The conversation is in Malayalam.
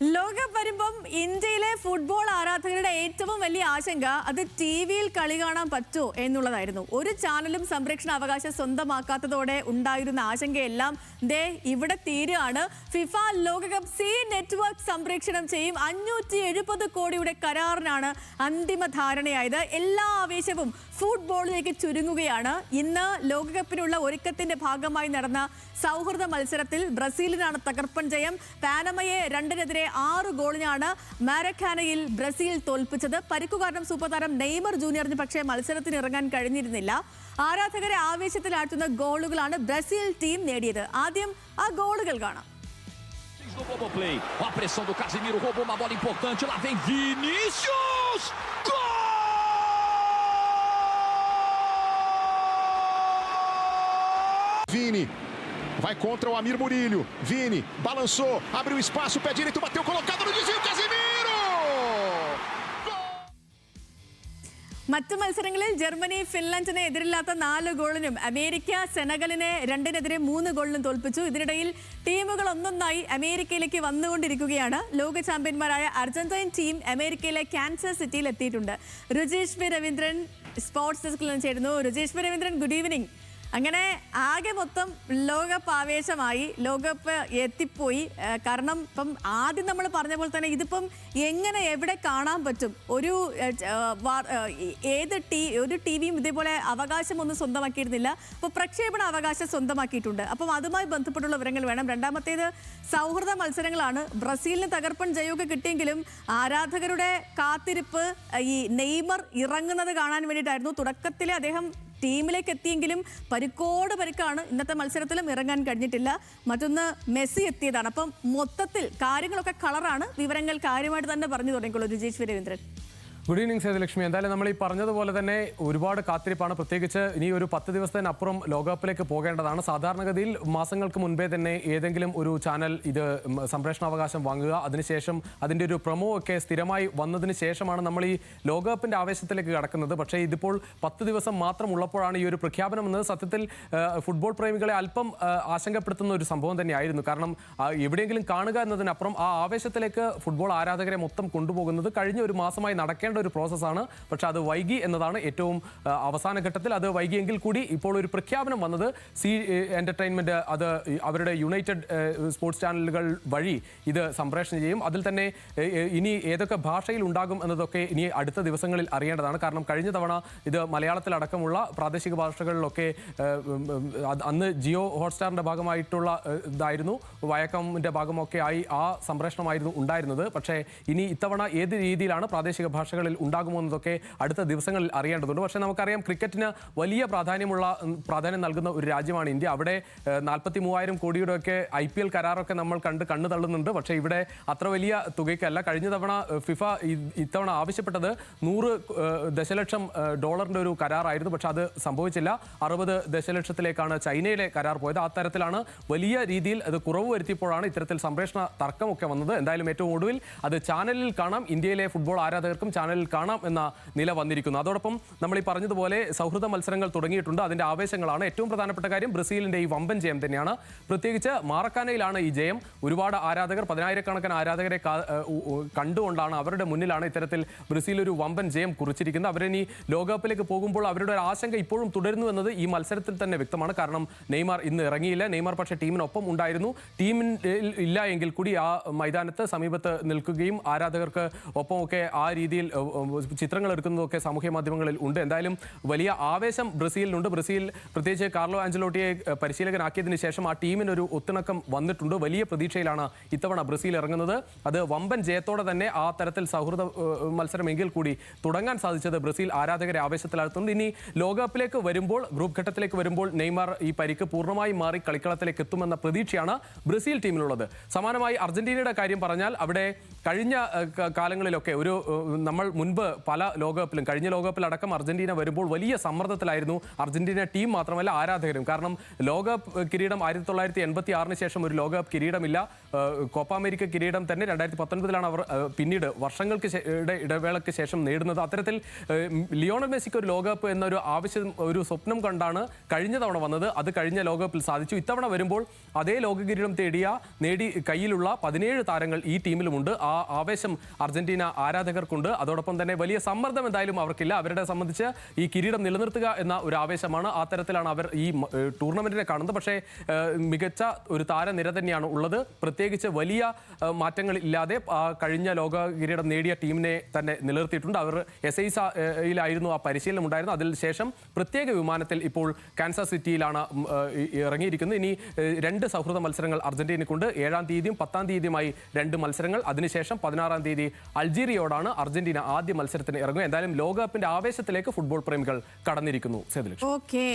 ലോകകപ്പ് വരുമ്പം ഇന്ത്യയിലെ ഫുട്ബോൾ ആരാധകരുടെ ഏറ്റവും വലിയ ആശങ്ക അത് ടിവിയിൽ കളി കാണാൻ പറ്റുമോ എന്നുള്ളതായിരുന്നു. ഒരു ചാനലും സംരക്ഷണ അവകാശം സ്വന്തമാക്കാത്തതോടെ ഉണ്ടായിരുന്ന ആശങ്കയെല്ലാം ദേ ഇവിടെ തീരുകയാണ്. ഫിഫ ലോകകപ്പ് സി നെറ്റ്വർക്ക് സംപ്രേക്ഷണം ചെയ്യും. 570 കോടിയുടെ കരാറിനാണ് അന്തിമ ധാരണയായത്. എല്ലാ ആവേശവും ഫുട്ബോളിലേക്ക് ചുരുങ്ങുകയാണ്. ഇന്ന് ലോകകപ്പിനുള്ള ഒരുക്കത്തിന്റെ ഭാഗമായി നടന്ന സൗഹൃദ മത്സരത്തിൽ ബ്രസീലിനാണ് തകർപ്പൻ ജയം. പാനമയെ 2-നെതിരെ 6 ഗോളിനാണ് മാരക്കാനയിൽ ബ്രസീൽ തോൽപ്പിച്ചത്. പരിക്കു കാരണം സൂപ്പർ താരം നെയ്മർ ജൂനിയറിന് പക്ഷേ മത്സരത്തിന് ഇറങ്ങാൻ കഴിഞ്ഞിരുന്നില്ല. ആരാധകരെ ആവേശത്തിലാഴ്ത്തുന്ന ഗോളുകളാണ് ബ്രസീൽ ടീം നേടിയത്. ആദ്യം ആ ഗോളുകൾ കാണാം. A pressão do Casemiro, roubou uma bola importante, lá vem Vinícius! Gol! Vini vai contra o Amir Murillo. Vini balançou, abriu espaço, pé direito, bateu colocado no desvio, Casemiro! മറ്റു മത്സരങ്ങളിൽ ജർമ്മനി ഫിൻലൻഡിനെ എതിരില്ലാത്ത 4 ഗോളിനും അമേരിക്ക സെനഗലിനെ 2-നെതിരെ 3 ഗോളിനും തോൽപ്പിച്ചു. ഇതിനിടയിൽ ടീമുകൾ ഒന്നൊന്നായി അമേരിക്കയിലേക്ക് വന്നുകൊണ്ടിരിക്കുകയാണ്. ലോക ചാമ്പ്യന്മാരായ അർജന്റീൻ ടീം അമേരിക്കയിലെ കാൻസസ് സിറ്റിയിൽ എത്തിയിട്ടുണ്ട്. രുചീഷ് പി രവീന്ദ്രൻ സ്പോർട്സ് ഡെസ്കിൽ നിന്ന് ചേരുന്നു. Rucheesh P Raveendran, good evening. അങ്ങനെ ആകെ മൊത്തം ലോകകപ്പ് ആവേശമായി, ലോകകപ്പ് എത്തിപ്പോയി. കാരണം ഇപ്പം ആദ്യം നമ്മൾ പറഞ്ഞ പോലെ തന്നെ ഇതിപ്പം എങ്ങനെ എവിടെ കാണാൻ പറ്റും? ഒരു ടി വിയും ഇതേപോലെ അവകാശമൊന്നും സ്വന്തമാക്കിയിരുന്നില്ല. അപ്പോൾ പ്രക്ഷേപണ അവകാശം സ്വന്തമാക്കിയിട്ടുണ്ട്. അപ്പം അതുമായി ബന്ധപ്പെട്ടുള്ള വിവരങ്ങൾ വേണം. രണ്ടാമത്തേത് സൗഹൃദ മത്സരങ്ങളാണ്. ബ്രസീലിന് തകർപ്പൻ ജയമൊക്കെ കിട്ടിയെങ്കിലും ആരാധകരുടെ കാത്തിരിപ്പ് ഈ നെയ്മർ ഇറങ്ങുന്നത് കാണാൻ വേണ്ടിയിട്ടായിരുന്നു. തുടക്കത്തിലെ അദ്ദേഹം ടീമിലേക്ക് എത്തിയെങ്കിലും പരിക്കാണ്. ഇന്നത്തെ മത്സരത്തിലും ഇറങ്ങാൻ കഴിഞ്ഞിട്ടില്ല. മറ്റൊന്ന് മെസ്സി എത്തിയതാണ്. അപ്പം മൊത്തത്തിൽ കാര്യങ്ങളൊക്കെ കളറാണ്. വിവരങ്ങൾ കാര്യമായിട്ട് തന്നെ പറഞ്ഞു തുടങ്ങിക്കോളൂ രുചീഷ് പി രവീന്ദ്രൻ. Good evening Sethulakshmi. എന്തായാലും നമ്മൾ ഈ പറഞ്ഞതുപോലെ തന്നെ ഒരുപാട് കാത്തിരിപ്പാണ്. പ്രത്യേകിച്ച് ഇനി ഒരു 10 ദിവസത്തിനപ്പുറം ലോകകപ്പിലേക്ക് പോകേണ്ടതാണ്. സാധാരണഗതിയിൽ മാസങ്ങൾക്ക് മുൻപേ തന്നെ ഏതെങ്കിലും ഒരു ചാനൽ ഇത് സംപ്രേഷണാവകാശം വാങ്ങുക, അതിനുശേഷം അതിൻ്റെ ഒരു പ്രൊമോ ഒക്കെ സ്ഥിരമായി വന്നതിന് ശേഷമാണ് നമ്മൾ ഈ ലോകകപ്പിൻ്റെ ആവേശത്തിലേക്ക് കടക്കുന്നത്. പക്ഷേ ഇതിപ്പോൾ 10 ദിവസം മാത്രം ഉള്ളപ്പോഴാണ് ഈ ഒരു പ്രഖ്യാപനം എന്നത് സത്യത്തിൽ ഫുട്ബോൾ പ്രേമികളെ അല്പം ആശങ്കപ്പെടുത്തുന്ന ഒരു സംഭവം തന്നെയായിരുന്നു. കാരണം എവിടെയെങ്കിലും കാണുക എന്നതിനപ്പുറം ആ ആവേശത്തിലേക്ക് ഫുട്ബോൾ ആരാധകരെ മൊത്തം കൊണ്ടുപോകുന്നത് കഴിഞ്ഞ ഒരു മാസമായി നടക്കേണ്ട ഒരു പ്രോസസ്സാണ്. പക്ഷെ അത് വൈകി എന്നതാണ് ഏറ്റവും അവസാന ഘട്ടത്തിൽ. അത് വൈകിയെങ്കിൽ കൂടി ഇപ്പോൾ ഒരു പ്രഖ്യാപനം വന്നത് സി എൻ്റർടൈൻമെൻറ്റ് അത് അവരുടെ യുണൈറ്റഡ് സ്പോർട്സ് ചാനലുകൾ വഴി ഇത് സംപ്രേഷണം ചെയ്യും. അതിൽ തന്നെ ഇനി ഏതൊക്കെ ഭാഷയിൽ ഉണ്ടാകും എന്നതൊക്കെ ഇനി അടുത്ത ദിവസങ്ങളിൽ അറിയേണ്ടതാണ്. കാരണം കഴിഞ്ഞ തവണ ഇത് മലയാളത്തിലടക്കമുള്ള പ്രാദേശിക ഭാഷകളിലൊക്കെ അന്ന് ജിയോ ഹോട്ട്സ്റ്റാറിൻ്റെ ഭാഗമായിട്ടുള്ള ഇതായിരുന്നു, വയക്കമിൻ്റെ ഭാഗമൊക്കെ ആയി ആ സംപ്രേഷണമായിരുന്നു ഉണ്ടായിരുന്നത്. പക്ഷേ ഇനി ഇത്തവണ ഏത് രീതിയിലാണ് പ്രാദേശിക ഭാഷകളിൽ ഉണ്ടാകുമോ എന്നതൊക്കെ അടുത്ത ദിവസങ്ങളിൽ അറിയേണ്ടതുണ്ട്. പക്ഷേ നമുക്കറിയാം ക്രിക്കറ്റിന് വലിയ പ്രാധാന്യം നൽകുന്ന ഒരു രാജ്യമാണ് ഇന്ത്യ. അവിടെ 43,000 കോടിയുടെയൊക്കെ IPL കരാറൊക്കെ നമ്മൾ കണ്ണു തള്ളുന്നുണ്ട്. പക്ഷേ ഇവിടെ അത്ര വലിയ തുകയ്ക്കല്ല. കഴിഞ്ഞ തവണ ഫിഫ ഇത്തവണ ആവശ്യപ്പെട്ടത് 100 ദശലക്ഷം ഡോളറിൻ്റെ ഒരു കരാറായിരുന്നു. പക്ഷെ അത് സംഭവിച്ചില്ല. 60 ദശലക്ഷത്തിലേക്കാണ് ചൈനയിലെ കരാർ പോയത്. ആ തരത്തിലാണ് വലിയ രീതിയിൽ അത് കുറവ് വരുത്തിയപ്പോഴാണ് ഇത്തരത്തിൽ സംപ്രേഷണ തർക്കമൊക്കെ വന്നത്. എന്തായാലും ഏറ്റവും ഒടുവിൽ അത് ചാനലിൽ കാണാം, ഇന്ത്യയിലെ ഫുട്ബോൾ ആരാധകർക്കും ചാനലിൽ കാണാം എന്ന നില വന്നിരിക്കുന്നു. അതോടൊപ്പം നമ്മൾ ഈ പറഞ്ഞതുപോലെ സൗഹൃദ മത്സരങ്ങൾ തുടങ്ങിയിട്ടുണ്ട്. അതിൻ്റെ ആവേശങ്ങളാണ്. ഏറ്റവും പ്രധാനപ്പെട്ട കാര്യം ബ്രസീലിൻ്റെ ഈ വമ്പൻ ജയം തന്നെയാണ്. പ്രത്യേകിച്ച് മാറക്കാനയിലാണ് ഈ ജയം. ഒരുപാട് ആരാധകർ, 10,000-കണക്കിന് ആരാധകരെ കണ്ടുകൊണ്ടാണ്, അവരുടെ മുന്നിലാണ് ഇത്തരത്തിൽ ബ്രസീൽ ഒരു വമ്പൻ ജയം കുറിച്ചിരിക്കുന്നത്. അവരിനി ലോകകപ്പിലേക്ക് പോകുമ്പോൾ അവരുടെ ഒരു ആശങ്ക ഇപ്പോഴും തുടരുന്നു എന്നത് ഈ മത്സരത്തിൽ തന്നെ വ്യക്തമാണ്. കാരണം നെയ്മർ ഇന്ന് ഇറങ്ങിയില്ല. നെയ്മർ പക്ഷേ ടീമിനൊപ്പം ഉണ്ടായിരുന്നു. ടീമിൽ ഇല്ല എങ്കിൽ കൂടി ആ മൈതാനത്ത് സമീപത്ത് നിൽക്കുകയും ആരാധകർക്ക് ഒപ്പമൊക്കെ ആ രീതിയിൽ ചിത്രങ്ങൾ എടുക്കുന്നതൊക്കെ സാമൂഹ്യ മാധ്യമങ്ങളിൽ ഉണ്ട്. എന്തായാലും വലിയ ആവേശം ബ്രസീലിനുണ്ട്. ബ്രസീൽ പ്രത്യേകിച്ച് കാർലോ ആഞ്ചലോട്ടിയെ പരിശീലകനാക്കിയതിന് ശേഷം ആ ടീമിനൊരു ഒത്തിണക്കം വന്നിട്ടുണ്ട്. വലിയ പ്രതീക്ഷയിലാണ് ഇത്തവണ ബ്രസീൽ ഇറങ്ങുന്നത്. അത് വമ്പൻ ജയത്തോടെ തന്നെ ആ തരത്തിൽ സൗഹൃദ മത്സരമെങ്കിൽ കൂടി തുടങ്ങാൻ സാധിച്ചത് ബ്രസീൽ ആരാധകരെ ആവേശത്തിലാഴ്ത്തുന്നുണ്ട്. ഇനി ലോകകപ്പിലേക്ക് വരുമ്പോൾ, ഗ്രൂപ്പ് ഘട്ടത്തിലേക്ക് വരുമ്പോൾ നെയ്മർ ഈ പരിക്ക് പൂർണ്ണമായി മാറി കളിക്കളത്തിലേക്ക് എത്തുമെന്ന പ്രതീക്ഷയാണ് ബ്രസീൽ ടീമിലുള്ളത്. സമാനമായി അർജന്റീനയുടെ കാര്യം പറഞ്ഞാൽ അവിടെ കഴിഞ്ഞ കാലങ്ങളിലൊക്കെ നമ്മൾ മുൻപ് പല ലോകകപ്പിലും കഴിഞ്ഞ ലോകകപ്പിലടക്കം അർജന്റീന വരുമ്പോൾ വലിയ സമ്മർദ്ദത്തിലായിരുന്നു അർജന്റീന ടീം മാത്രമല്ല ആരാധകരും. കാരണം ലോകകപ്പ് കിരീടം 1986 ശേഷം ഒരു ലോകകപ്പ് കിരീടമില്ല. കോപ്പ അമേരിക്ക കിരീടം തന്നെ 2019 അവർ പിന്നീട് വർഷങ്ങൾക്ക് ഇടവേളയ്ക്ക് ശേഷം നേടുന്നത്. അത്തരത്തിൽ ലിയോണൽ മെസ്സിക്ക് ഒരു ലോകകപ്പ് എന്നൊരു ഒരു സ്വപ്നം കണ്ടാണ് കഴിഞ്ഞ തവണ വന്നത്. അത് കഴിഞ്ഞ ലോകകപ്പിൽ സാധിച്ചു. ഇത്തവണ വരുമ്പോൾ അതേ ലോക കിരീടം നേടി കയ്യിലുള്ള 17 താരങ്ങൾ ഈ ടീമിലുമുണ്ട്. ആ ആവേശം അർജന്റീന ആരാധകർക്കുണ്ട്. അതോടൊപ്പം തന്നെ വലിയ സമ്മർദ്ദം എന്തായാലും അവർക്കില്ല. അവരുടെ സംബന്ധിച്ച് ഈ കിരീടം നിലനിർത്തുക എന്ന ഒരു ആവേശമാണ്. ആ തരത്തിലാണ് അവർ ഈ ടൂർണമെന്റിനെ കാണുന്നത്. പക്ഷേ മികച്ച ഒരു താരനിര തന്നെയാണ് ഉള്ളത്. പ്രത്യേകിച്ച് വലിയ മാറ്റങ്ങൾ ഇല്ലാതെ കഴിഞ്ഞ ലോക കിരീടം നേടിയ ടീമിനെ തന്നെ നിലനിർത്തിയിട്ടുണ്ട്. അവർ എസ്ഐയിലായിരുന്നു ആ പരിശീലനം ഉണ്ടായിരുന്നു. അതിനുശേഷം പ്രത്യേക വിമാനത്തിൽ ഇപ്പോൾ കാൻസാസ് സിറ്റിയിലാണ് ഇറങ്ങിയിരിക്കുന്നത്. ഇനി 2 സൗഹൃദ മത്സരങ്ങൾ അർജന്റീനയ്ക്കുണ്ട്. 7-ാം തീയതിയും 10-ാം തീയതിയുമായി 2 മത്സരങ്ങൾ. അതിനുശേഷം 16-ാം തീയതി അൾജീരിയയോടാണ് അർജന്റീന ആദ്യ മത്സരത്തിന് ഇറങ്ങുക. എന്തായാലും ലോകകപ്പിന്റെ ആവേശത്തിലേക്ക് ഫുട്ബോൾ പ്രേമികൾ കടന്നിരിക്കുന്നു. ഓക്കെ.